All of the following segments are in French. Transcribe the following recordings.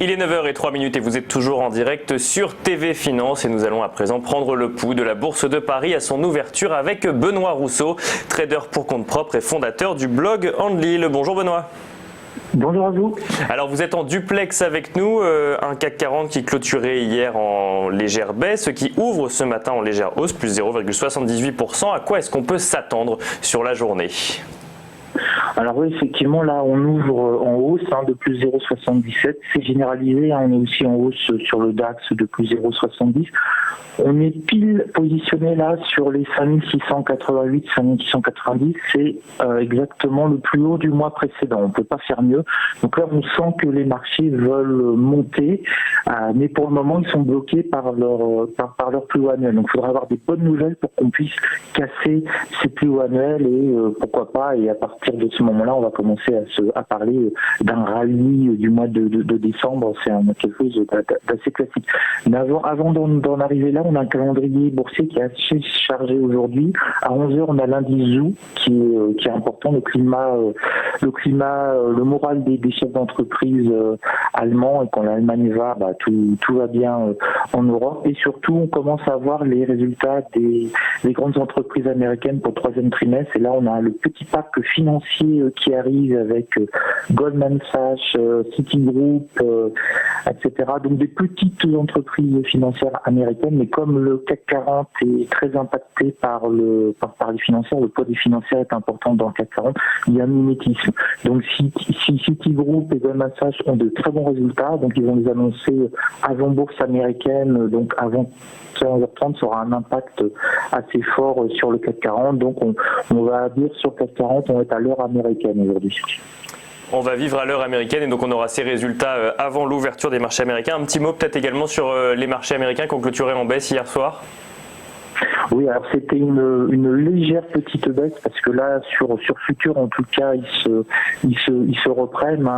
Il est 9h03 et vous êtes toujours en direct sur TV Finance et nous allons à présent prendre le pouls de la Bourse de Paris à son ouverture avec Benoît Rousseau, trader pour compte propre et fondateur du blog Enlil. Bonjour Benoît. Bonjour à vous. Alors vous êtes en duplex avec nous, un CAC 40 qui clôturait hier en légère baisse, qui ouvre ce matin en légère hausse, plus 0,78%. À quoi est-ce qu'on peut s'attendre sur la journée ? Alors oui, effectivement, là, on ouvre en hausse de plus 0,77. C'est généralisé, on est aussi en hausse sur le DAX de plus 0,70. On est pile positionné là sur les 5688, 5690. C'est exactement le plus haut du mois précédent. On ne peut pas faire mieux. Donc là, on sent que les marchés veulent monter, mais pour le moment, ils sont bloqués par leur plus haut annuel. Donc il faudra avoir des bonnes nouvelles pour qu'on puisse casser ces plus hauts annuels et pourquoi pas. Et à partir de ce moment-là, on va commencer à parler d'un rallye du mois de décembre. C'est quelque chose d'assez classique. Mais avant d'en arriver là, on a un calendrier boursier qui est assez chargé aujourd'hui. À 11h, on a l'indice ZOO qui est important, le moral des chefs d'entreprise allemands, et quand l'Allemagne va, tout va bien en Europe. Et surtout, on commence à voir les résultats des grandes entreprises américaines pour le troisième trimestre. Et là, on a le petit pack financier qui arrive avec Goldman Sachs, Citigroup, etc. Donc des petites entreprises financières américaines, mais comme le CAC 40 est très impacté par les financières, le poids des financières est important dans le CAC 40, il y a un mimétisme. Donc si Citigroup et Goldman Sachs ont de très bons résultats, donc ils vont les annoncer avant bourse américaine, donc avant 15h30, ça aura un impact assez fort sur le CAC 40. Donc on va dire sur le CAC 40, on va être à l'heure américaine aujourd'hui. On va vivre à l'heure américaine et donc on aura ces résultats avant l'ouverture des marchés américains. Un petit mot peut-être également sur les marchés américains qui ont clôturé en baisse hier soir. Oui, alors c'était une légère petite baisse parce que là sur Futur en tout cas ils se reprennent.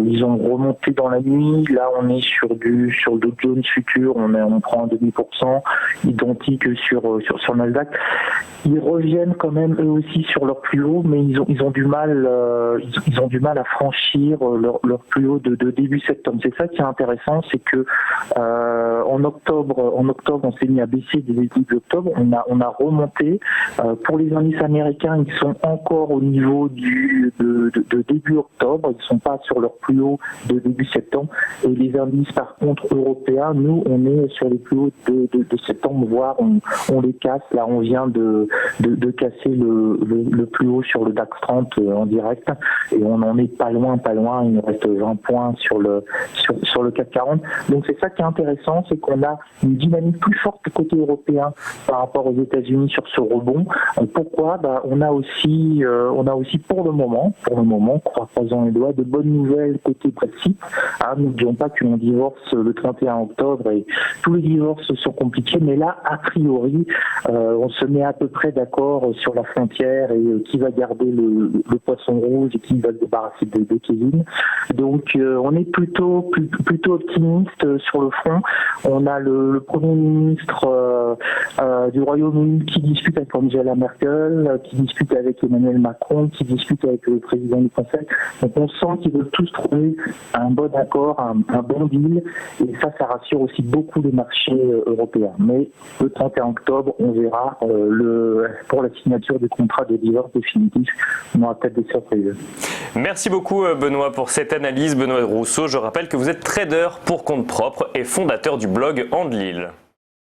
Ils ont remonté dans la nuit. Là on est sur le Dow Jones Futur, on prend 0,5%, identique sur Nasdaq. Ils reviennent quand même eux aussi sur leur plus haut, mais ils ont du mal à franchir leur plus haut de début septembre. C'est ça qui est intéressant, c'est que en octobre on s'est mis à baisser dès début d'octobre. On a remonté. Pour les indices américains, ils sont encore au niveau de début octobre. Ils ne sont pas sur leur plus haut de début septembre. Et les indices, par contre, européens, nous, on est sur les plus hauts de septembre, voire on les casse. Là, on vient de casser le plus haut sur le DAX 30 en direct. Et on n'en est pas loin. Il nous reste 20 points sur le CAC 40. Donc, c'est ça qui est intéressant, c'est qu'on a une dynamique plus forte côté européen par rapport aux États-Unis sur ce rebond. Pourquoi ? On a aussi pour le moment, croisons les doigts, de bonnes nouvelles côté Brexit. N'oublions pas que l'on divorce le 31 octobre et tous les divorces sont compliqués, mais là, a priori, on se met à peu près d'accord sur la frontière et qui va garder le poisson rouge et qui va se débarrasser de Kevin. Donc, on est plutôt optimiste sur le front. On a le Premier ministre du Royaume-Uni qui discute avec Angela Merkel, qui discute avec Emmanuel Macron, qui discute avec le président du Conseil. Donc on sent qu'ils veulent tous trouver un bon accord, un bon deal, et ça rassure aussi beaucoup les marchés européens. Mais le 31 octobre, on verra pour la signature du contrat de divorce définitif, on aura peut-être des surprises. Merci beaucoup Benoît pour cette analyse. Benoît Rousseau, je rappelle que vous êtes trader pour compte propre et fondateur du blog Enlil.